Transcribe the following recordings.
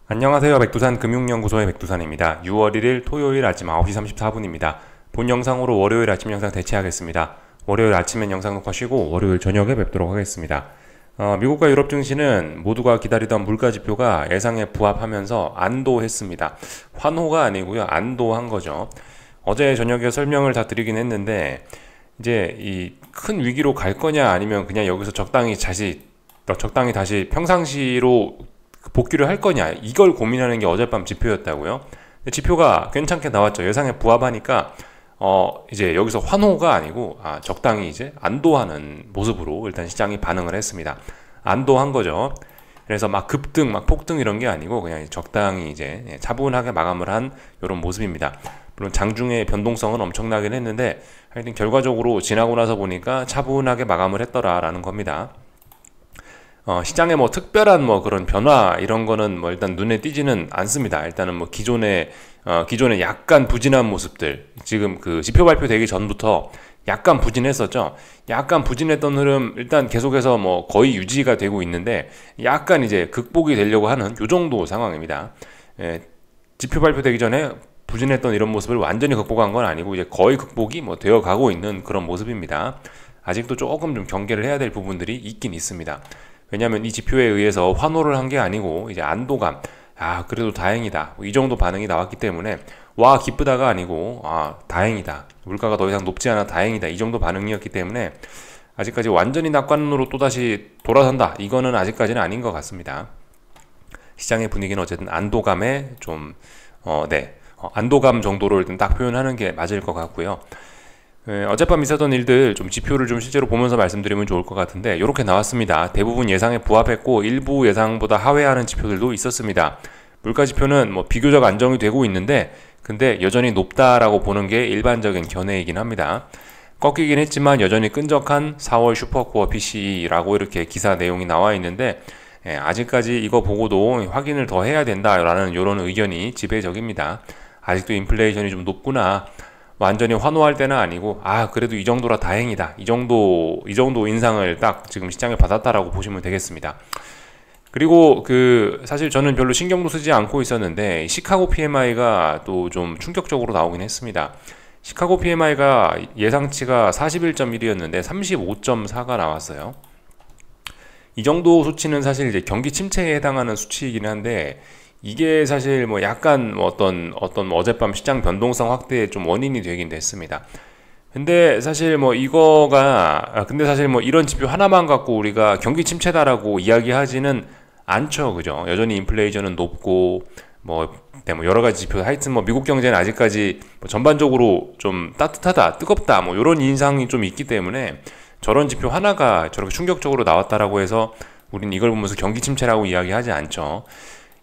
안녕하세요. 백두산 금융연구소의 백두산입니다. 6월 1일 토요일 아침 9시 34분입니다. 본 영상으로 월요일 아침 영상 대체하겠습니다. 월요일 아침엔 영상 녹화 쉬고 월요일 저녁에 뵙도록 하겠습니다. 미국과 유럽 증시는 모두가 기다리던 물가지표가 예상에 부합하면서 안도했습니다. 환호가 아니고요. 안도한 거죠. 어제 저녁에 설명을 다 드리긴 했는데 이제 이 큰 위기로 갈 거냐 아니면 그냥 여기서 적당히 다시 평상시로 복귀를 할 거냐 이걸 고민하는 게 어젯밤 지표였다고요. 지표가 괜찮게 나왔죠. 예상에 부합하니까 이제 여기서 환호가 아니고 적당히 이제 안도하는 모습으로 일단 시장이 반응을 했습니다. 안도한 거죠. 그래서 막 급등, 막 폭등 이런 게 아니고 그냥 적당히 이제 차분하게 마감을 한 이런 모습입니다. 물론 장중에 변동성은 엄청나긴 했는데 하여튼 결과적으로 지나고 나서 보니까 차분하게 마감을 했더라라는 겁니다. 시장에 뭐 특별한 뭐 그런 변화 이런 거는 뭐 일단 눈에 띄지는 않습니다. 일단은 뭐 기존에 약간 부진한 모습들 지금 그 지표 발표되기 전부터 약간 부진했었죠. 약간 부진했던 흐름 일단 계속해서 뭐 거의 유지가 되고 있는데 약간 이제 극복이 되려고 하는 요 정도 상황입니다. 지표 발표되기 전에 부진했던 이런 모습을 완전히 극복한 건 아니고 이제 거의 극복이 뭐 되어 가고 있는 그런 모습입니다. 아직도 조금 좀 경계를 해야 될 부분들이 있긴 있습니다. 왜냐하면 이 지표에 의해서 환호를 한 게 아니고 이제 안도감, 그래도 다행이다 이 정도 반응이 나왔기 때문에 와 기쁘다가 아니고 다행이다, 물가가 더 이상 높지 않아 다행이다 이 정도 반응이었기 때문에 아직까지 완전히 낙관으로 또다시 돌아선다 이거는 아직까지는 아닌 것 같습니다. 시장의 분위기는 어쨌든 안도감에 좀 안도감 정도로 일단 딱 표현하는 게 맞을 것 같고요. 어젯밤 있었던 일들 좀 지표를 좀 실제로 보면서 말씀드리면 좋을 것 같은데 이렇게 나왔습니다. 대부분 예상에 부합했고 일부 예상보다 하회하는 지표들도 있었습니다. 물가 지표는 뭐 비교적 안정이 되고 있는데 근데 여전히 높다라고 보는 게 일반적인 견해이긴 합니다. 꺾이긴 했지만 여전히 끈적한 4월 슈퍼코어 PCE라고 이렇게 기사 내용이 나와 있는데 아직까지 이거 보고도 확인을 더 해야 된다라는 이런 의견이 지배적입니다. 아직도 인플레이션이 좀 높구나. 완전히 환호할 때는 아니고 그래도 이 정도라 다행이다 이 정도 인상을 딱 지금 시장에 받았다라고 보시면 되겠습니다. 그리고 사실 저는 별로 신경도 쓰지 않고 있었는데 시카고 PMI가 또 좀 충격적으로 나오긴 했습니다. 시카고 PMI가 예상치가 41.1이었는데 35.4가 나왔어요. 이 정도 수치는 사실 이제 경기 침체에 해당하는 수치이긴 한데 이게 사실 뭐 약간 어떤 어젯밤 시장 변동성 확대의 좀 원인이 되긴 됐습니다. 근데 사실 뭐 이런 지표 하나만 갖고 우리가 경기 침체다라고 이야기하지는 않죠. 그죠? 여전히 인플레이션은 높고 뭐 여러 가지 지표 하여튼 뭐 미국 경제는 아직까지 뭐 전반적으로 좀 따뜻하다, 뜨겁다 뭐 이런 인상이 좀 있기 때문에 저런 지표 하나가 저렇게 충격적으로 나왔다라고 해서 우린 이걸 보면서 경기 침체라고 이야기하지 않죠.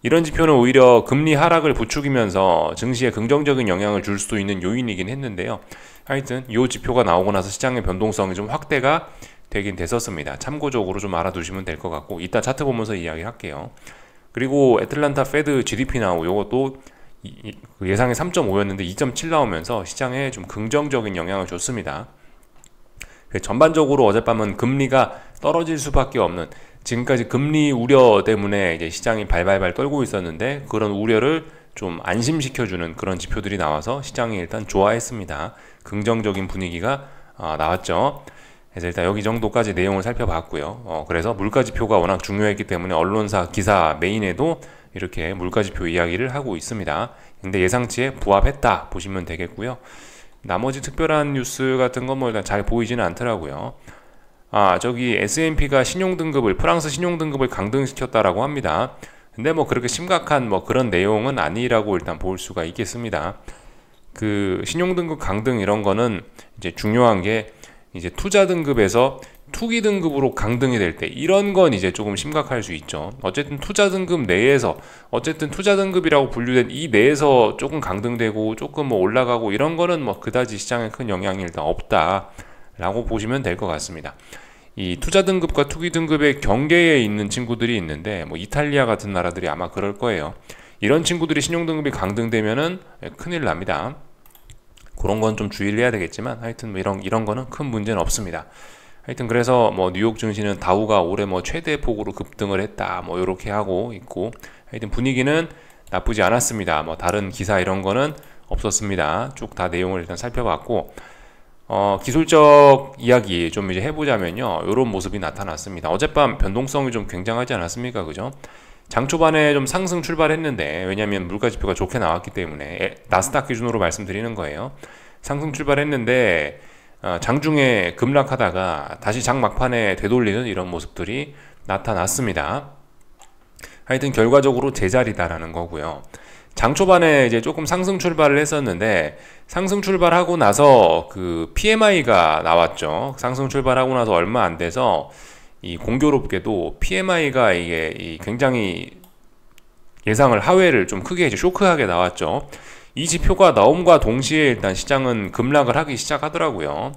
이런 지표는 오히려 금리 하락을 부추기면서 증시에 긍정적인 영향을 줄 수도 있는 요인이긴 했는데요. 하여튼 이 지표가 나오고 나서 시장의 변동성이 좀 확대가 되긴 됐었습니다. 참고적으로 좀 알아두시면 될 것 같고 이따 차트 보면서 이야기할게요. 그리고 애틀란타 페드 GDP 나오고 이것도 예상이 3.5였는데 2.7 나오면서 시장에 좀 긍정적인 영향을 줬습니다. 전반적으로 어젯밤은 금리가 떨어질 수밖에 없는 지금까지 금리 우려 때문에 이제 시장이 발발발 떨고 있었는데 그런 우려를 좀 안심시켜주는 그런 지표들이 나와서 시장이 일단 좋아했습니다. 긍정적인 분위기가 나왔죠. 그래서 일단 여기 정도까지 내용을 살펴봤고요. 그래서 물가지표가 워낙 중요했기 때문에 언론사 기사 메인에도 이렇게 물가지표 이야기를 하고 있습니다. 근데 예상치에 부합했다 보시면 되겠고요. 나머지 특별한 뉴스 같은 건 뭐 일단 잘 보이지는 않더라고요. 저기 S&P가 프랑스 신용등급을 강등시켰다라고 합니다. 근데 뭐 그렇게 심각한 뭐 그런 내용은 아니라고 일단 볼 수가 있겠습니다. 신용등급 강등 이런 거는 이제 중요한 게 이제 투자 등급에서 투기 등급으로 강등이 될 때 이런 건 이제 조금 심각할 수 있죠. 어쨌든 투자 등급이라고 분류된 이 내에서 조금 강등되고 조금 뭐 올라가고 이런 거는 뭐 그다지 시장에 큰 영향이 일단 없다라고 보시면 될 것 같습니다. 이 투자 등급과 투기 등급의 경계에 있는 친구들이 있는데 뭐 이탈리아 같은 나라들이 아마 그럴 거예요. 이런 친구들이 신용 등급이 강등되면은 큰일 납니다. 그런 건 좀 주의를 해야 되겠지만 하여튼 뭐 이런 거는 큰 문제는 없습니다. 하여튼 그래서 뭐 뉴욕 증시는 다우가 올해 뭐 최대 폭으로 급등을 했다 뭐 이렇게 하고 있고 하여튼 분위기는 나쁘지 않았습니다. 뭐 다른 기사 이런 거는 없었습니다. 쭉 다 내용을 일단 살펴봤고, 기술적 이야기 좀 이제 해보자면요, 이런 모습이 나타났습니다. 어젯밤 변동성이 좀 굉장하지 않았습니까? 그죠? 장 초반에 좀 상승 출발했는데, 왜냐하면 물가 지표가 좋게 나왔기 때문에 나스닥 기준으로 말씀드리는 거예요. 상승 출발했는데 장중에 급락하다가 다시 장 막판에 되돌리는 이런 모습들이 나타났습니다. 하여튼 결과적으로 제자리다라는 거고요. 장 초반에 이제 조금 상승 출발을 했었는데, 상승 출발하고 나서 그 PMI가 나왔죠. 상승 출발하고 나서 얼마 안 돼서 이 공교롭게도 PMI가 이게 굉장히 예상을 하회를 좀 크게 이제 쇼크하게 나왔죠. 이 지표가 나옴과 동시에 일단 시장은 급락을 하기 시작하더라고요.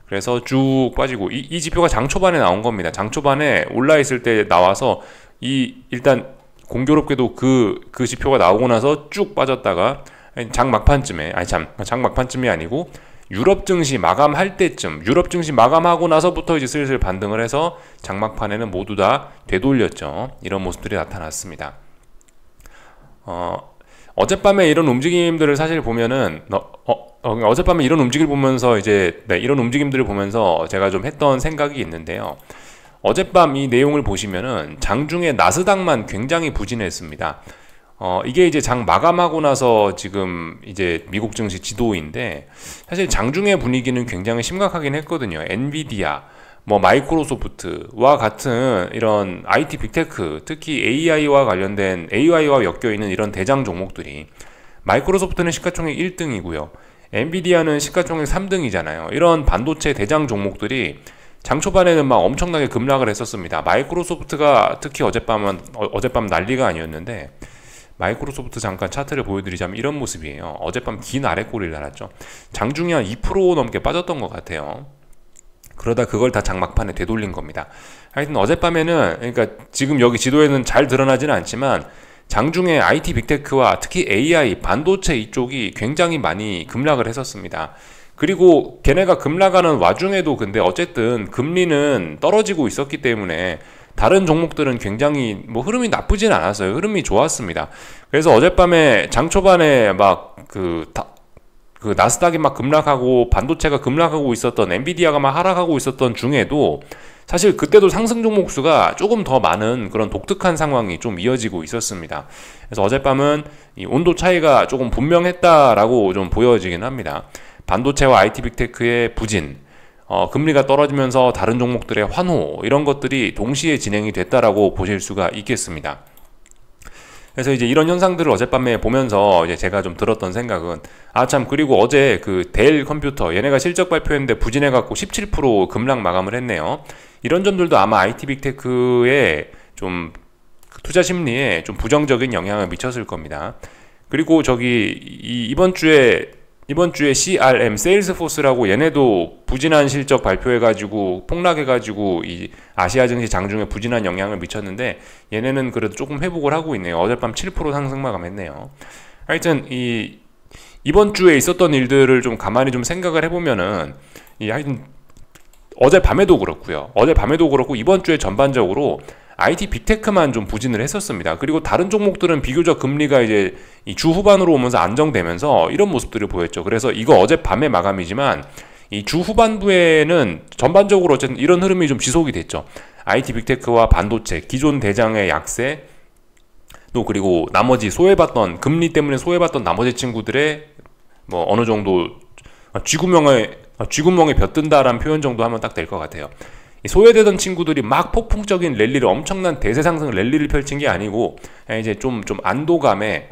그래서 쭉 빠지고, 이 지표가 장 초반에 나온 겁니다. 장 초반에 올라 있을 때 나와서 일단 공교롭게도 그 지표가 나오고 나서 쭉 빠졌다가 장 막판쯤에, 장 막판쯤이 아니고 유럽 증시 마감할 때쯤, 유럽 증시 마감하고 나서부터 이제 슬슬 반등을 해서 장 막판에는 모두 다 되돌렸죠. 이런 모습들이 나타났습니다. 어젯밤에 이런 움직임들을 사실 보면은 어젯밤에 이런 움직임을 보면서 이런 움직임들을 보면서 제가 좀 했던 생각이 있는데요. 어젯밤 이 내용을 보시면은 장중에 나스닥만 굉장히 부진했습니다. 이게 이제 장 마감하고 나서 지금 이제 미국 증시 지도인데, 사실 장중의 분위기는 굉장히 심각하긴 했거든요. 엔비디아, 뭐 마이크로소프트와 같은 이런 IT 빅테크, 특히 AI와 관련된, AI와 엮여있는 이런 대장 종목들이, 마이크로소프트는 시가총액 1등이고요. 엔비디아는 시가총액 3등이잖아요. 이런 반도체 대장 종목들이 장 초반에는 막 엄청나게 급락을 했었습니다. 마이크로소프트가 특히 어젯밤 난리가 아니었는데, 마이크로소프트 잠깐 차트를 보여드리자면 이런 모습이에요. 어젯밤 긴 아랫골을 달았죠. 장중에 한 2% 넘게 빠졌던 것 같아요. 그러다 그걸 다 장막판에 되돌린 겁니다. 하여튼 어젯밤에는, 그러니까 지금 여기 지도에는 잘 드러나지는 않지만 장중에 IT 빅테크와 특히 AI, 반도체 이쪽이 굉장히 많이 급락을 했었습니다. 그리고 걔네가 급락하는 와중에도 근데 어쨌든 금리는 떨어지고 있었기 때문에 다른 종목들은 굉장히 뭐 흐름이 나쁘진 않았어요. 흐름이 좋았습니다. 그래서 어젯밤에 장 초반에 막 그 나스닥이 막 급락하고 반도체가 급락하고 있었던, 엔비디아가 막 하락하고 있었던 중에도 사실 그때도 상승 종목 수가 조금 더 많은 그런 독특한 상황이 좀 이어지고 있었습니다. 그래서 어젯밤은 이 온도 차이가 조금 분명했다라고 좀 보여지긴 합니다. 반도체와 IT 빅테크의 부진, 금리가 떨어지면서 다른 종목들의 환호, 이런 것들이 동시에 진행이 됐다라고 보실 수가 있겠습니다. 그래서 이제 이런 현상들을 어젯밤에 보면서 이제 제가 좀 들었던 생각은, 그리고 어제 그 델 컴퓨터, 얘네가 실적 발표했는데 부진해갖고 17% 급락 마감을 했네요. 이런 점들도 아마 IT 빅테크의 좀 투자 심리에 좀 부정적인 영향을 미쳤을 겁니다. 그리고 이번 주에 CRM, 세일스포스라고, 얘네도 부진한 실적 발표해가지고 폭락해가지고 이 아시아 증시 장중에 부진한 영향을 미쳤는데, 얘네는 그래도 조금 회복을 하고 있네요. 어젯밤 7% 상승 마감했네요. 하여튼 이번 주에 있었던 일들을 좀 가만히 좀 생각을 해보면은, 하여튼 어젯밤에도 그렇고 이번 주에 전반적으로 IT 빅테크만 좀 부진을 했었습니다. 그리고 다른 종목들은 비교적 금리가 이제 이 주 후반으로 오면서 안정되면서 이런 모습들을 보였죠. 그래서 이거 어젯밤에 마감이지만 이 주 후반부에는 전반적으로 어쨌든 이런 흐름이 좀 지속이 됐죠. IT 빅테크와 반도체, 기존 대장의 약세, 또 그리고 나머지 금리 때문에 소외받던 나머지 친구들의 뭐 어느 정도 쥐구멍에 벼뜬다라는 표현 정도 하면 딱 될 것 같아요. 소외되던 친구들이 막 폭풍적인 랠리를, 엄청난 대세 상승 랠리를 펼친 게 아니고, 이제 좀 안도감에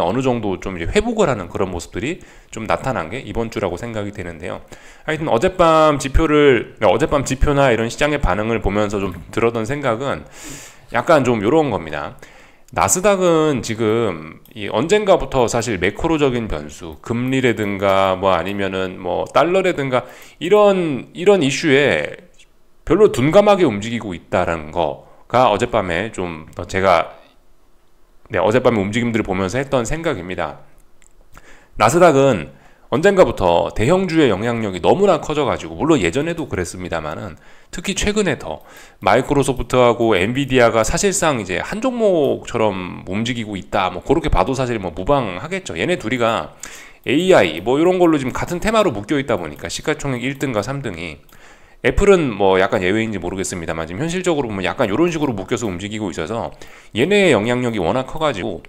어느 정도 좀 이제 회복을 하는 그런 모습들이 좀 나타난 게 이번 주라고 생각이 되는데요. 하여튼 어젯밤 지표나 이런 시장의 반응을 보면서 좀 들었던 생각은 약간 좀 요런 겁니다. 나스닥은 지금 언젠가부터 사실 매크로적인 변수, 금리라든가 뭐 아니면은 뭐 달러라든가 이런 이슈에 별로 둔감하게 움직이고 있다라는 거가 어젯밤에 좀 제가 어젯밤에 움직임들을 보면서 했던 생각입니다. 나스닥은 언젠가부터 대형주의 영향력이 너무나 커져가지고, 물론 예전에도 그랬습니다만은 특히 최근에 더 마이크로소프트하고 엔비디아가 사실상 이제 한 종목처럼 움직이고 있다, 뭐 그렇게 봐도 사실 뭐 무방하겠죠. 얘네 둘이가 AI 뭐 이런 걸로 지금 같은 테마로 묶여 있다 보니까 시가총액 1등과 3등이, 애플은 뭐 약간 예외인지 모르겠습니다만 지금 현실적으로 보면 약간 이런 식으로 묶여서 움직이고 있어서 얘네의 영향력이 워낙 커가지고,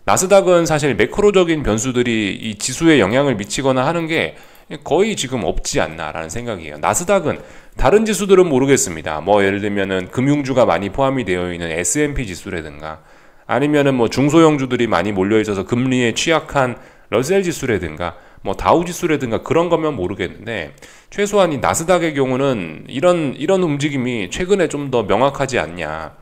나스닥은 사실 매크로적인 변수들이 이 지수에 영향을 미치거나 하는 게 거의 지금 없지 않나라는 생각이에요. 나스닥은 다른 지수들은 모르겠습니다. 뭐 예를 들면은 금융주가 많이 포함이 되어 있는 S&P 지수라든가, 아니면은 뭐 중소형주들이 많이 몰려 있어서 금리에 취약한 러셀 지수라든가, 뭐 다우 지수라든가 그런 거면 모르겠는데, 최소한 이 나스닥의 경우는 이런 움직임이 최근에 좀 더 명확하지 않냐.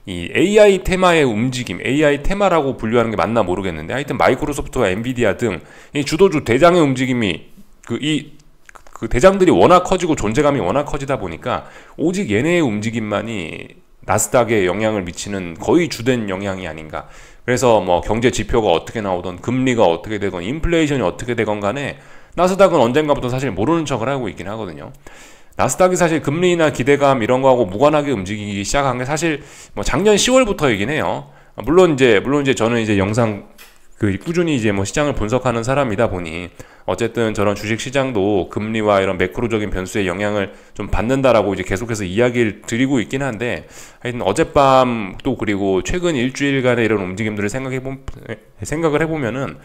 이 AI 테마의 움직임, AI 테마라고 분류하는 게 맞나 모르겠는데, 하여튼 마이크로소프트와 엔비디아 등 이 주도주 대장의 움직임이 그 대장들이 워낙 커지고 존재감이 워낙 커지다 보니까 오직 얘네의 움직임만이 나스닥에 영향을 미치는 거의 주된 영향이 아닌가. 그래서 뭐 경제 지표가 어떻게 나오던, 금리가 어떻게 되건, 인플레이션이 어떻게 되건 간에 나스닥은 언젠가부터 사실 모르는 척을 하고 있긴 하거든요. 나스닥이 사실 금리나 기대감 이런 거하고 무관하게 움직이기 시작한 게 사실 뭐 작년 10월부터이긴 해요. 물론 이제 저는 이제 영상 꾸준히 이제 뭐 시장을 분석하는 사람이다 보니 어쨌든 저런 주식 시장도 금리와 이런 매크로적인 변수의 영향을 좀 받는다라고 이제 계속해서 이야기를 드리고 있긴 한데, 하여튼 어젯밤 또 그리고 최근 일주일간의 이런 움직임들을 생각을 해보면은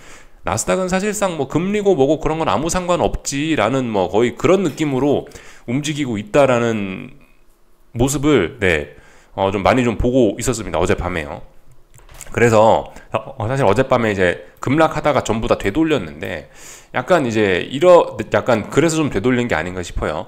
나스닥은 사실상 뭐 금리고 뭐고 그런 건 아무 상관없지라는 뭐 거의 그런 느낌으로 움직이고 있다라는 모습을 좀 많이 좀 보고 있었습니다. 어젯밤에요. 그래서 사실 어젯밤에 이제 급락하다가 전부 다 되돌렸는데, 약간 그래서 좀 되돌린 게 아닌가 싶어요.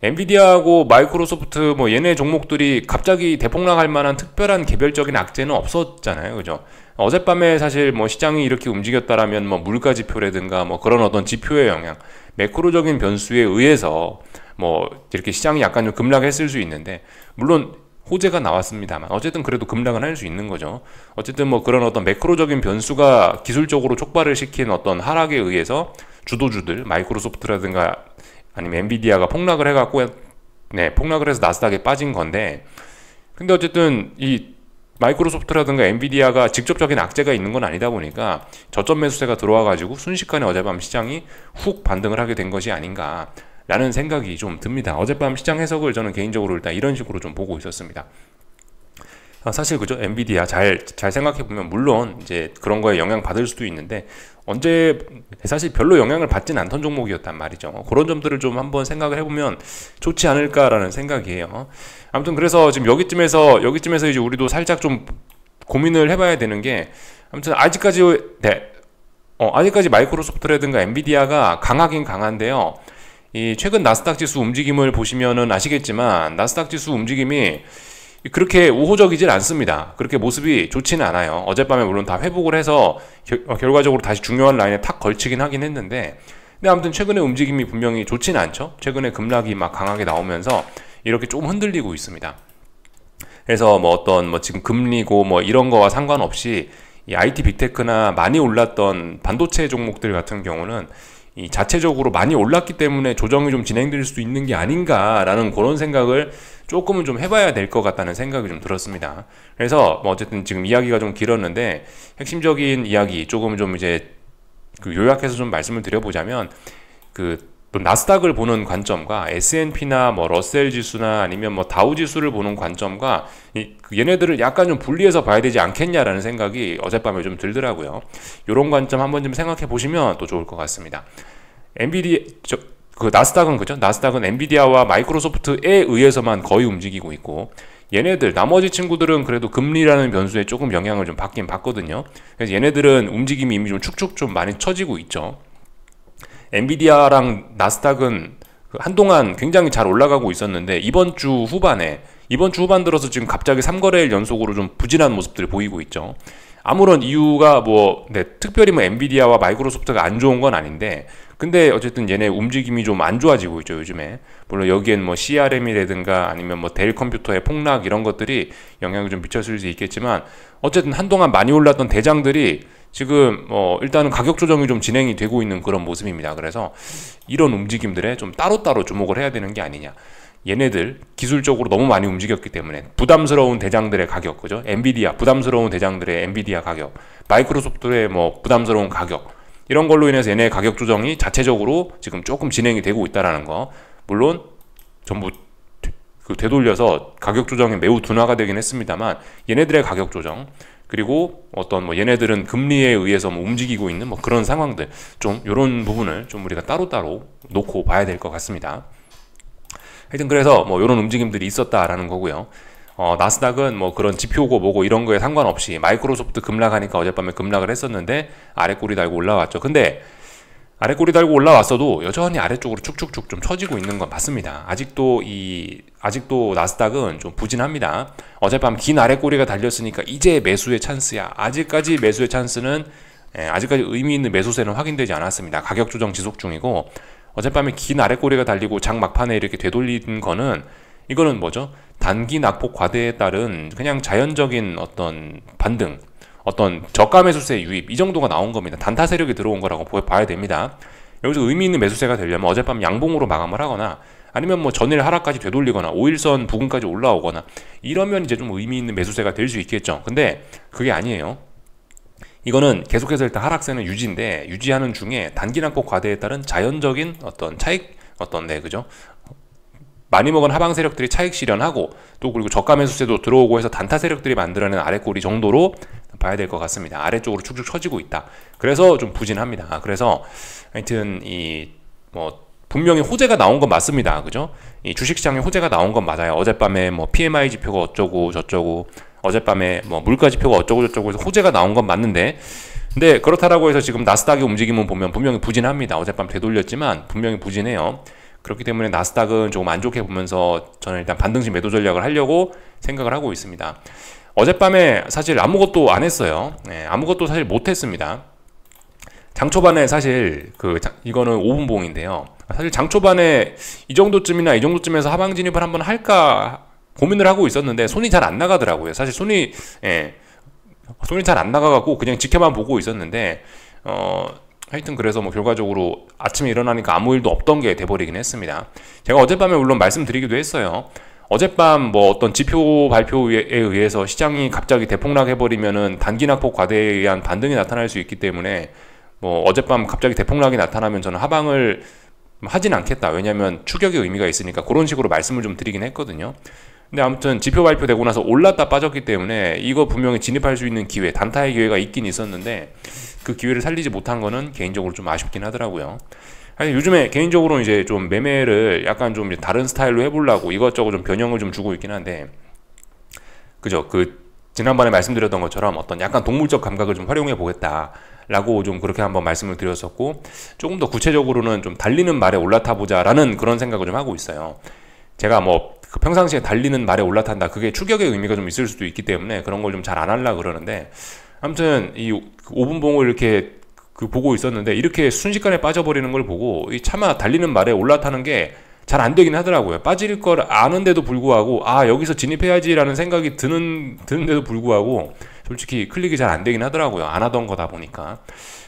엔비디아하고 마이크로소프트 뭐 얘네 종목들이 갑자기 대폭락할 만한 특별한 개별적인 악재는 없었잖아요, 그죠? 어젯밤에 사실 뭐 시장이 이렇게 움직였다라면 뭐 물가 지표라든가 뭐 그런 어떤 지표의 영향, 매크로적인 변수에 의해서 뭐 이렇게 시장이 약간 좀 급락했을 수 있는데, 물론 호재가 나왔습니다만 어쨌든 그래도 급락은 할 수 있는 거죠. 어쨌든 뭐 그런 어떤 매크로적인 변수가 기술적으로 촉발을 시킨 어떤 하락에 의해서 주도주들, 마이크로소프트라든가 아니면 엔비디아가 폭락을 해서 나스닥에 빠진 건데, 근데 어쨌든 이 마이크로소프트라든가 엔비디아가 직접적인 악재가 있는 건 아니다 보니까 저점 매수세가 들어와가지고 순식간에 어젯밤 시장이 훅 반등을 하게 된 것이 아닌가 라는 생각이 좀 듭니다. 어젯밤 시장 해석을 저는 개인적으로 일단 이런 식으로 좀 보고 있었습니다. 사실 그죠, 엔비디아 잘 생각해보면 물론 이제 그런 거에 영향 받을 수도 있는데 사실 별로 영향을 받진 않던 종목이었단 말이죠. 그런 점들을 좀 한번 생각을 해보면 좋지 않을까라는 생각이에요. 아무튼 그래서 지금 여기쯤에서 이제 우리도 살짝 좀 고민을 해봐야 되는 게, 아무튼 아직까지 마이크로소프트라든가 엔비디아가 강하긴 강한데요. 이 최근 나스닥 지수 움직임을 보시면은 아시겠지만 나스닥 지수 움직임이 그렇게 우호적이질 않습니다. 그렇게 모습이 좋지는 않아요. 어젯밤에 물론 다 회복을 해서 결과적으로 다시 중요한 라인에 탁 걸치긴 하긴 했는데, 근데 아무튼 최근에 움직임이 분명히 좋지는 않죠. 최근에 급락이 막 강하게 나오면서 이렇게 좀 흔들리고 있습니다. 그래서 지금 금리고 뭐 이런 거와 상관없이 이 IT 빅테크나 많이 올랐던 반도체 종목들 같은 경우는 이 자체적으로 많이 올랐기 때문에 조정이 좀 진행될 수도 있는 게 아닌가라는 그런 생각을 조금은 좀 해봐야 될 것 같다는 생각이 좀 들었습니다. 그래서 뭐 어쨌든 지금 이야기가 좀 길었는데 핵심적인 이야기 조금 좀 이제 요약해서 좀 말씀을 드려보자면, 또 나스닥을 보는 관점과 S&P나 뭐 러셀 지수나 아니면 뭐 다우 지수를 보는 관점과 얘네들을 약간 좀 분리해서 봐야 되지 않겠냐라는 생각이 어젯밤에 좀 들더라고요. 이런 관점 한번 좀 생각해 보시면 또 좋을 것 같습니다. 나스닥은 그죠? 나스닥은 엔비디아와 마이크로소프트에 의해서만 거의 움직이고 있고, 얘네들 나머지 친구들은 그래도 금리라는 변수에 조금 영향을 좀 받긴 받거든요. 그래서 얘네들은 움직임이 이미 좀 축축 좀 많이 처지고 있죠. 엔비디아랑 나스닥은 한동안 굉장히 잘 올라가고 있었는데 이번 주 후반 들어서 지금 갑자기 3거래일 연속으로 좀 부진한 모습들을 보이고 있죠. 아무런 이유가 특별히 뭐 엔비디아와 마이크로소프트가 안 좋은 건 아닌데, 근데 어쨌든 얘네 움직임이 좀 안 좋아지고 있죠, 요즘에. 물론 여기엔 뭐 CRM이라든가 아니면 뭐 델 컴퓨터의 폭락 이런 것들이 영향을 좀 미쳤을 수 있겠지만, 어쨌든 한동안 많이 올랐던 대장들이 지금 일단은 가격 조정이 좀 진행이 되고 있는 그런 모습입니다. 그래서 이런 움직임들에 좀 따로따로 주목을 해야 되는 게 아니냐. 얘네들 기술적으로 너무 많이 움직였기 때문에 부담스러운 대장들의 가격, 그죠? 엔비디아, 부담스러운 대장들의 엔비디아 가격, 마이크로소프트의 뭐 부담스러운 가격, 이런 걸로 인해서 얘네 가격 조정이 자체적으로 지금 조금 진행이 되고 있다라는 거. 물론 전부 되돌려서 가격 조정이 매우 둔화가 되긴 했습니다만, 얘네들의 가격 조정, 그리고 어떤 뭐 얘네들은 금리에 의해서 뭐 움직이고 있는 뭐 그런 상황들, 좀 이런 부분을 좀 우리가 따로따로 놓고 봐야 될 것 같습니다. 하여튼 그래서 뭐 이런 움직임들이 있었다라는 거고요. 나스닥은 뭐 그런 지표고 뭐고 이런 거에 상관없이 마이크로소프트 급락하니까 어젯밤에 급락을 했었는데 아래 꼬리 달고 올라왔죠. 근데 아래 꼬리 달고 올라왔어도 여전히 아래쪽으로 축축축 좀 처지고 있는 건 맞습니다. 아직도 나스닥은 좀 부진합니다. 어젯밤 긴 아래 꼬리가 달렸으니까 이제 매수의 찬스야. 아직까지 매수의 찬스는 아직까지 의미 있는 매수세는 확인되지 않았습니다. 가격 조정 지속 중이고, 어젯밤에 긴 아래 꼬리가 달리고 장 막판에 이렇게 되돌린 거는, 이거는 뭐죠? 단기 낙폭 과대에 따른 그냥 자연적인 어떤 반등, 어떤 저가 매수세 유입, 이 정도가 나온 겁니다. 단타 세력이 들어온 거라고 봐야 됩니다. 여기서 의미 있는 매수세가 되려면 어젯밤 양봉으로 마감을 하거나, 아니면 뭐 전일 하락까지 되돌리거나 5일선 부근까지 올라오거나, 이러면 이제 좀 의미 있는 매수세가 될 수 있겠죠. 근데 그게 아니에요. 이거는 계속해서 일단 하락세는 유지인데, 유지하는 중에 단기 낙폭 과대에 따른 자연적인 어떤 차익, 그죠? 많이 먹은 하방 세력들이 차익 실현하고, 또 그리고 저가 매수세도 들어오고 해서 단타 세력들이 만들어낸 아래꼬리 정도로 봐야 될 것 같습니다. 아래쪽으로 축축 처지고 있다. 그래서 좀 부진합니다. 그래서 하여튼 분명히 호재가 나온 건 맞습니다. 그죠? 이 주식시장에 호재가 나온 건 맞아요. 어젯밤에 뭐 PMI 지표가 어쩌고 저쩌고, 어젯밤에 뭐 물가 지표가 어쩌고 저쩌고 해서 호재가 나온 건 맞는데, 근데 그렇다라고 해서 지금 나스닥의 움직임은 보면 분명히 부진합니다. 어젯밤 되돌렸지만 분명히 부진해요. 그렇기 때문에 나스닥은 조금 안 좋게 보면서 저는 일단 반등식 매도 전략을 하려고 생각을 하고 있습니다. 어젯밤에 사실 아무것도 안 했어요. 아무것도 사실 못 했습니다. 장 초반에 사실 이거는 5분봉인데요. 사실 장 초반에 이 정도쯤에서 하방 진입을 한번 할까 고민을 하고 있었는데 손이 잘 안 나가더라고요. 사실 손이 잘 안 나가갖고 그냥 지켜만 보고 있었는데, 하여튼 그래서 뭐 결과적으로 아침에 일어나니까 아무 일도 없던 게 돼버리긴 했습니다. 제가 어젯밤에 물론 말씀드리기도 했어요. 어젯밤 뭐 어떤 지표 발표에 의해서 시장이 갑자기 대폭락해버리면은 단기 낙폭 과대에 의한 반등이 나타날 수 있기 때문에, 뭐 어젯밤 갑자기 대폭락이 나타나면 저는 하방을 하진 않겠다. 왜냐면 추격의 의미가 있으니까, 그런 식으로 말씀을 좀 드리긴 했거든요. 근데 아무튼 지표 발표되고 나서 올랐다 빠졌기 때문에 이거 분명히 진입할 수 있는 기회, 단타의 기회가 있긴 있었는데 그 기회를 살리지 못한 거는 개인적으로 좀 아쉽긴 하더라고요. 아니, 요즘에 개인적으로 이제 좀 매매를 약간 좀 다른 스타일로 해보려고 이것저것 좀 변형을 좀 주고 있긴 한데, 그죠? 지난번에 말씀드렸던 것처럼 어떤 약간 동물적 감각을 좀 활용해 보겠다라고 좀 그렇게 한번 말씀을 드렸었고, 조금 더 구체적으로는 좀 달리는 말에 올라타 보자라는 그런 생각을 좀 하고 있어요. 제가 뭐 평상시에 달리는 말에 올라탄다, 그게 추격의 의미가 좀 있을 수도 있기 때문에 그런 걸 좀 잘 안 하려고 그러는데, 아무튼 이 5분봉을 이렇게 보고 있었는데 이렇게 순식간에 빠져버리는 걸 보고 차마 달리는 말에 올라타는 게 잘 안 되긴 하더라고요. 빠질 걸 아는데도 불구하고 여기서 진입해야지라는 생각이 드는데도 불구하고 솔직히 클릭이 잘 안 되긴 하더라고요. 안 하던 거다 보니까.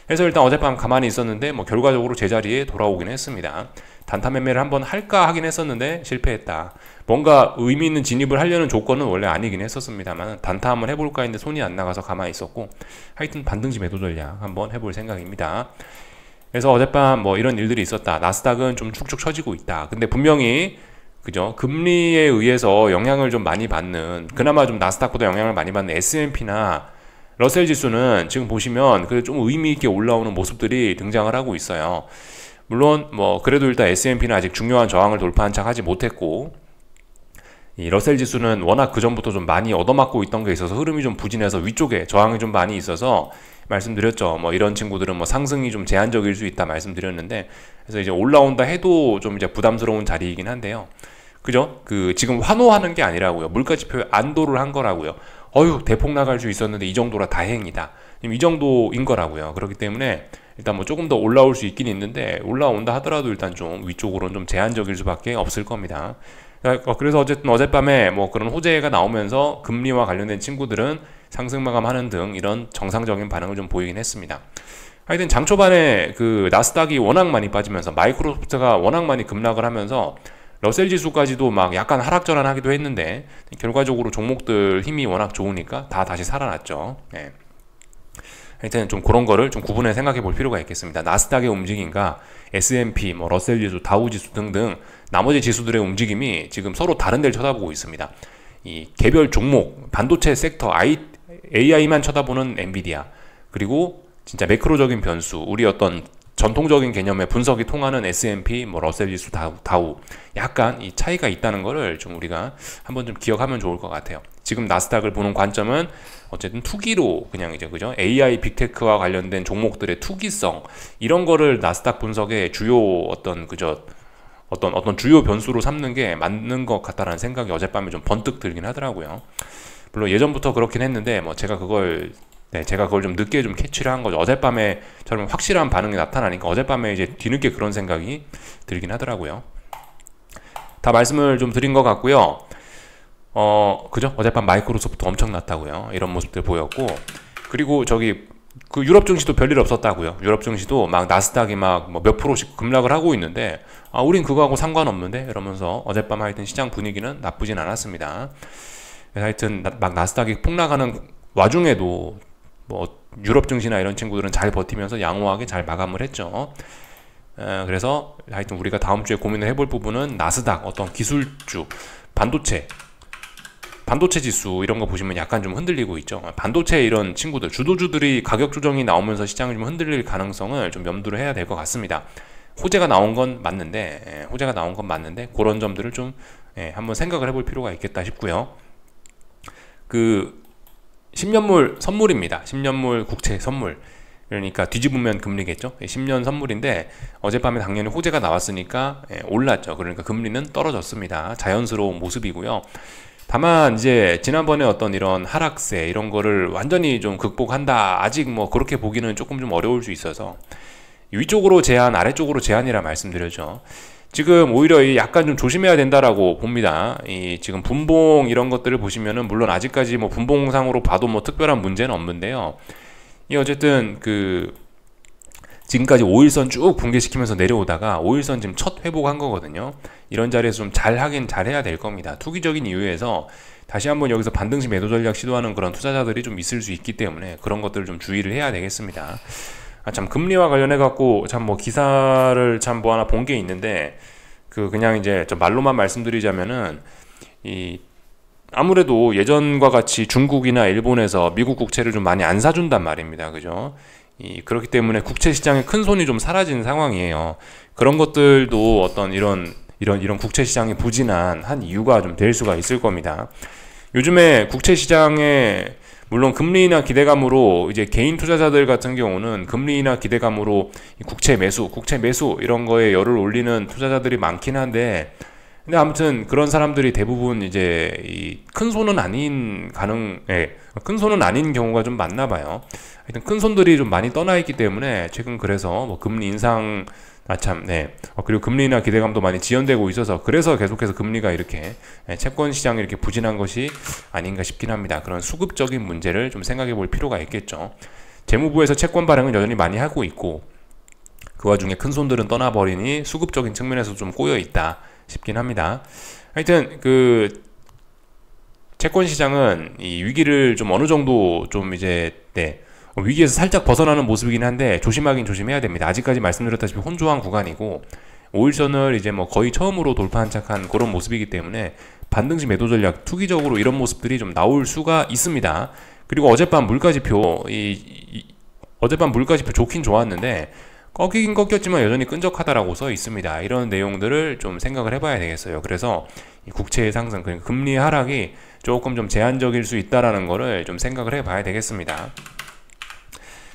그래서 일단 어젯밤 가만히 있었는데 뭐 결과적으로 제자리에 돌아오긴 했습니다. 단타 매매를 한번 할까 하긴 했었는데 실패했다. 뭔가 의미 있는 진입을 하려는 조건은 원래 아니긴 했었습니다만, 단타 한번 해볼까 했는데 손이 안 나가서 가만히 있었고, 하여튼 반등시 매도 전략 한번 해볼 생각입니다. 그래서 어젯밤 뭐 이런 일들이 있었다. 나스닥은 좀 축축 처지고 있다. 근데 분명히 그죠? 금리에 의해서 영향을 좀 많이 받는, 그나마 좀 나스닥보다 영향을 많이 받는 S&P나 러셀 지수는 지금 보시면 그래도 좀 의미 있게 올라오는 모습들이 등장을 하고 있어요. 물론 뭐 그래도 일단 S&P는 아직 중요한 저항을 돌파한 척 하지 못했고, 이 러셀 지수는 워낙 그 전부터 좀 많이 얻어맞고 있던 게 있어서 흐름이 좀 부진해서 위쪽에 저항이 좀 많이 있어서 말씀드렸죠. 뭐 이런 친구들은 뭐 상승이 좀 제한적일 수 있다 말씀드렸는데, 그래서 이제 올라온다 해도 좀 이제 부담스러운 자리이긴 한데요. 그죠? 지금 환호하는 게 아니라고요. 물가지표에 안도를 한 거라고요. 대폭 나갈 수 있었는데 이 정도라 다행이다. 이 정도인 거라고요. 그렇기 때문에 일단 뭐 조금 더 올라올 수 있긴 있는데, 올라온다 하더라도 일단 좀 위쪽으로는 좀 제한적일 수밖에 없을 겁니다. 그래서 어쨌든 어젯밤에 뭐 그런 호재가 나오면서 금리와 관련된 친구들은 상승 마감하는 등 이런 정상적인 반응을 좀 보이긴 했습니다. 하여튼 장 초반에 그 나스닥이 워낙 많이 빠지면서 마이크로소프트가 워낙 많이 급락을 하면서 러셀 지수까지도 막 약간 하락전환하기도 했는데 결과적으로 종목들 힘이 워낙 좋으니까 다 다시 살아났죠. 예. 하여튼 좀 그런 거를 좀 구분해 생각해 볼 필요가 있겠습니다. 나스닥의 움직임과 S&P, 뭐 러셀 지수, 다우 지수 등등 나머지 지수들의 움직임이 지금 서로 다른 데를 쳐다보고 있습니다. 이 개별 종목, 반도체 섹터, AI만 쳐다보는 엔비디아, 그리고 진짜 매크로적인 변수, 우리 어떤 전통적인 개념의 분석이 통하는 S&P, 뭐 러셀 지수, 다우 약간 이 차이가 있다는 거를 좀 우리가 한번 좀 기억하면 좋을 것 같아요. 지금 나스닥을 보는 관점은 어쨌든 투기로 그냥 이제 그죠? AI 빅테크와 관련된 종목들의 투기성 이런 거를 나스닥 분석의 주요 어떤 그저 어떤 주요 변수로 삼는 게 맞는 것 같다라는 생각이 어젯밤에 좀 번뜩 들긴 하더라고요. 물론 예전부터 그렇긴 했는데 뭐 제가 그걸 좀 늦게 좀 캐치를 한 거죠. 어젯밤에처럼 확실한 반응이 나타나니까 어젯밤에 이제 뒤늦게 그런 생각이 들긴 하더라고요. 다 말씀을 좀 드린 것 같고요. 그죠? 어젯밤 마이크로소프트 엄청 났다고요. 이런 모습들 보였고, 그리고 그 유럽 증시도 별일 없었다고요. 유럽 증시도 막 나스닥이 막 뭐 몇 프로씩 급락을 하고 있는데, 우린 그거하고 상관없는데? 이러면서 어젯밤 하여튼 시장 분위기는 나쁘진 않았습니다. 하여튼 막 나스닥이 폭락하는 와중에도 뭐 유럽 증시나 이런 친구들은 잘 버티면서 양호하게 잘 마감을 했죠. 그래서 하여튼 우리가 다음 주에 고민을 해볼 부분은 나스닥, 어떤 기술주, 반도체 지수 이런 거 보시면 약간 좀 흔들리고 있죠. 반도체 이런 친구들, 주도주들이 가격 조정이 나오면서 시장을 좀 흔들릴 가능성을 좀 염두를 해야 될 것 같습니다. 호재가 나온 건 맞는데 그런 점들을 좀 한번 생각을 해볼 필요가 있겠다 싶고요. 그 10년물 선물입니다. 10년물 국채 선물. 그러니까 뒤집으면 금리겠죠. 10년 선물인데 어젯밤에 당연히 호재가 나왔으니까 올랐죠. 그러니까 금리는 떨어졌습니다. 자연스러운 모습이고요. 다만 이제 지난번에 어떤 이런 하락세 이런 거를 완전히 좀 극복한다, 아직 뭐 그렇게 보기는 조금 좀 어려울 수 있어서 위쪽으로 제한, 아래쪽으로 제한이라 말씀드렸죠. 지금 오히려 약간 좀 조심해야 된다라고 봅니다. 이 지금 분봉 이런 것들을 보시면은 물론 아직까지 뭐 분봉상으로 봐도 뭐 특별한 문제는 없는데요. 이 어쨌든 그 지금까지 5일선 쭉 붕괴시키면서 내려오다가 5일선 지금 첫 회복한 거거든요. 이런 자리에서 좀 잘해야 될 겁니다. 투기적인 이유에서 다시 한번 여기서 반등시 매도 전략 시도하는 그런 투자자들이 좀 있을 수 있기 때문에 그런 것들을 좀 주의를 해야 되겠습니다. 참 금리와 관련해 갖고 참 뭐 기사를 참 뭐 하나 본 게 있는데 그냥 이제 좀 말로만 말씀드리자면은 아무래도 예전과 같이 중국이나 일본에서 미국 국채를 좀 많이 안 사준단 말입니다. 그죠? 그렇기 때문에 국채 시장에 큰 손이 좀 사라진 상황이에요. 그런 것들도 어떤 이런 국채 시장이 부진한 한 이유가 좀 될 수가 있을 겁니다. 요즘에 국채 시장에 물론 금리나 기대감으로 이제 개인 투자자들 같은 경우는 금리나 기대감으로 국채 매수 이런 거에 열을 올리는 투자자들이 많긴 한데, 근데 아무튼 그런 사람들이 대부분 이제 큰 손은 아닌 경우가 좀 많나 봐요. 하여튼 큰 손들이 좀 많이 떠나 있기 때문에 최근 그래서 뭐 금리 인상 그리고 금리나 기대감도 많이 지연되고 있어서 그래서 계속해서 금리가 이렇게 채권 시장이 이렇게 부진한 것이 아닌가 싶긴 합니다. 그런 수급적인 문제를 좀 생각해 볼 필요가 있겠죠. 재무부에서 채권 발행은 여전히 많이 하고 있고 그 와중에 큰 손들은 떠나버리니 수급적인 측면에서 좀 꼬여 있다 싶긴 합니다. 하여튼 그 채권 시장은 이 위기를 좀 어느 정도 좀 이제 위기에서 살짝 벗어나는 모습이긴 한데 조심하긴 조심해야 됩니다. 아직까지 말씀드렸다시피 혼조한 구간이고 5일선을 이제 뭐 거의 처음으로 돌파한 척한 그런 모습이기 때문에 반등시 매도 전략, 투기적으로 이런 모습들이 좀 나올 수가 있습니다. 그리고 어젯밤 물가지표 좋긴 좋았는데 꺾이긴 꺾였지만 여전히 끈적하다라고 써 있습니다. 이런 내용들을 좀 생각을 해봐야 되겠어요. 그래서 이 국채의 상승, 그러니까 금리 하락이 조금 좀 제한적일 수 있다라는 거를 좀 생각을 해봐야 되겠습니다.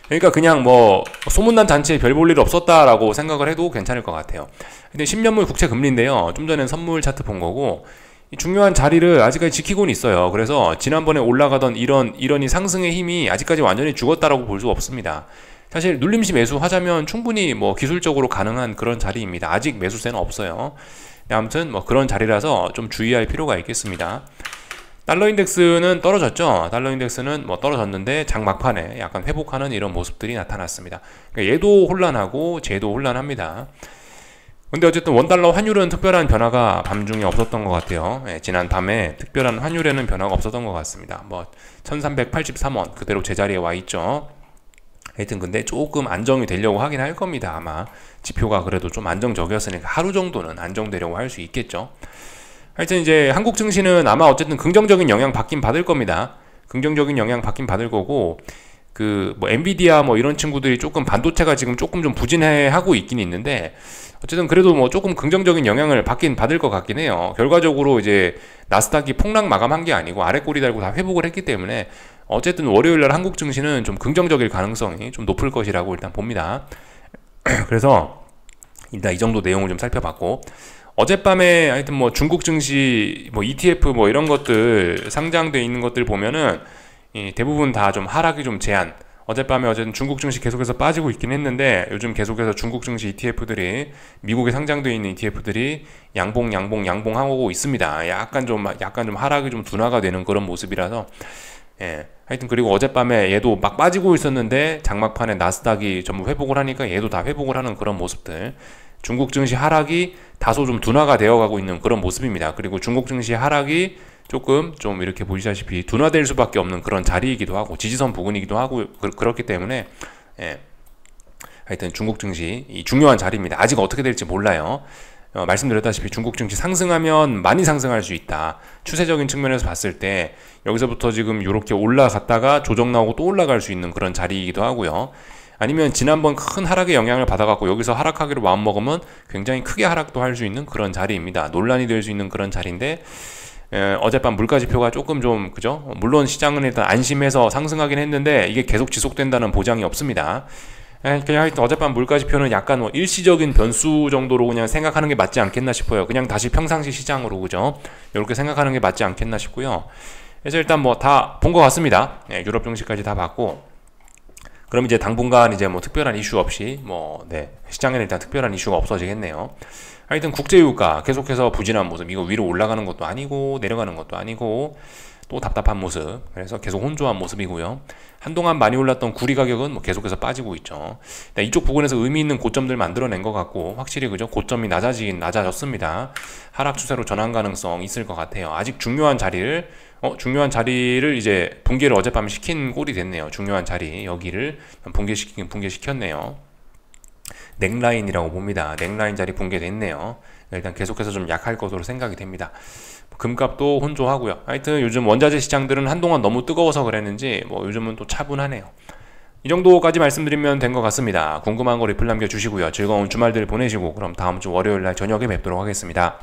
그러니까 그냥 뭐 소문난 잔치에 별 볼 일 없었다라고 생각을 해도 괜찮을 것 같아요. 근데 10년물 국채 금리인데요. 좀 전에 선물 차트 본 거고 이 중요한 자리를 아직까지 지키고는 있어요. 그래서 지난번에 올라가던 이런 이 상승의 힘이 아직까지 완전히 죽었다라고 볼 수 없습니다. 사실 눌림시 매수하자면 충분히 뭐 기술적으로 가능한 그런 자리입니다. 아직 매수세는 없어요. 아무튼 뭐 그런 자리라서 좀 주의할 필요가 있겠습니다. 달러 인덱스는 떨어졌죠. 달러 인덱스는 뭐 떨어졌는데 장 막판에 약간 회복하는 이런 모습들이 나타났습니다. 그러니까 얘도 혼란하고 쟤도 혼란합니다. 근데 어쨌든 원달러 환율은 특별한 변화가 밤중에 없었던 것 같아요. 예, 지난 밤에 특별한 환율에는 변화가 없었던 것 같습니다. 뭐 1383원 그대로 제자리에 와 있죠. 하여튼 근데 조금 안정이 되려고 하긴 할 겁니다. 아마 지표가 그래도 좀 안정적이었으니까 하루 정도는 안정되려고 할 수 있겠죠. 하여튼 이제 한국 증시는 아마 어쨌든 긍정적인 영향 받긴 받을 겁니다. 긍정적인 영향 받긴 받을 거고, 그 뭐 엔비디아 뭐 이런 친구들이 조금 반도체가 지금 조금 좀 부진해하고 있긴 있는데, 어쨌든 그래도 뭐 조금 긍정적인 영향을 받긴 받을 것 같긴 해요. 결과적으로 이제 나스닥이 폭락 마감한 게 아니고 아래 꼬리 달고 다 회복을 했기 때문에 어쨌든 월요일날 한국 증시는 좀 긍정적일 가능성이 좀 높을 것이라고 일단 봅니다. 그래서 일단 이 정도 내용을 좀 살펴봤고, 어젯밤에 하여튼 뭐 중국 증시 뭐 ETF 뭐 이런 것들 상장돼 있는 것들 보면은 대부분 다 좀 하락이 좀 제한. 어젯밤에 어쨌든 중국 증시 계속해서 빠지고 있긴 했는데 요즘 계속해서 중국 증시 ETF들이 미국에 상장돼 있는 ETF들이 양봉하고 있습니다. 약간 좀 하락이 좀 둔화가 되는 그런 모습이라서 예. 하여튼 그리고 어젯밤에 얘도 막 빠지고 있었는데 장막판에 나스닥이 전부 회복을 하니까 얘도 다 회복을 하는 그런 모습들. 중국 증시 하락이 다소 좀 둔화가 되어가고 있는 그런 모습입니다. 그리고 중국 증시 하락이 조금 좀 이렇게 보시다시피 둔화될 수밖에 없는 그런 자리이기도 하고 지지선 부근이기도 하고 그렇기 때문에 예. 하여튼 중국 증시 이 중요한 자리입니다. 아직 어떻게 될지 몰라요. 말씀드렸다시피 중국 증시 상승하면 많이 상승할 수 있다. 추세적인 측면에서 봤을 때 여기서부터 지금 이렇게 올라갔다가 조정 나오고 또 올라갈 수 있는 그런 자리이기도 하고요. 아니면 지난번 큰 하락의 영향을 받아갖고 여기서 하락하기로 마음먹으면 굉장히 크게 하락도 할 수 있는 그런 자리입니다. 논란이 될 수 있는 그런 자리인데 어젯밤 물가지표가 조금 좀 그죠? 물론 시장은 일단 안심해서 상승하긴 했는데 이게 계속 지속된다는 보장이 없습니다. 그냥 하여튼 어젯밤 물가지표는 약간 뭐 일시적인 변수 정도로 그냥 생각하는 게 맞지 않겠나 싶어요. 그냥 다시 평상시 시장으로 그죠? 이렇게 생각하는 게 맞지 않겠나 싶고요. 그래서 일단 뭐 다 본 것 같습니다. 유럽 증시까지 다 봤고, 그럼 이제 당분간 이제 뭐 특별한 이슈 없이 시장에는 일단 특별한 이슈가 없어지겠네요. 하여튼 국제유가 계속해서 부진한 모습, 이거 위로 올라가는 것도 아니고 내려가는 것도 아니고 또 답답한 모습, 그래서 계속 혼조한 모습이고요. 한동안 많이 올랐던 구리 가격은 뭐 계속해서 빠지고 있죠. 이쪽 부분에서 의미 있는 고점들 만들어낸 것 같고 확실히 그죠? 고점이 낮아졌습니다. 하락 추세로 전환 가능성 있을 것 같아요. 아직 중요한 자리를 이제 붕괴를 어젯밤에 시킨 꼴이 됐네요. 중요한 자리 여기를 붕괴시켰네요. 넥라인이라고 봅니다. 넥라인 자리 붕괴됐네요. 일단 계속해서 좀 약할 것으로 생각이 됩니다. 금값도 혼조하고요. 하여튼 요즘 원자재 시장들은 한동안 너무 뜨거워서 그랬는지 뭐 요즘은 또 차분하네요. 이 정도까지 말씀드리면 된 것 같습니다. 궁금한 거 리플 남겨주시고요. 즐거운 주말들 보내시고 그럼 다음 주 월요일 날 저녁에 뵙도록 하겠습니다.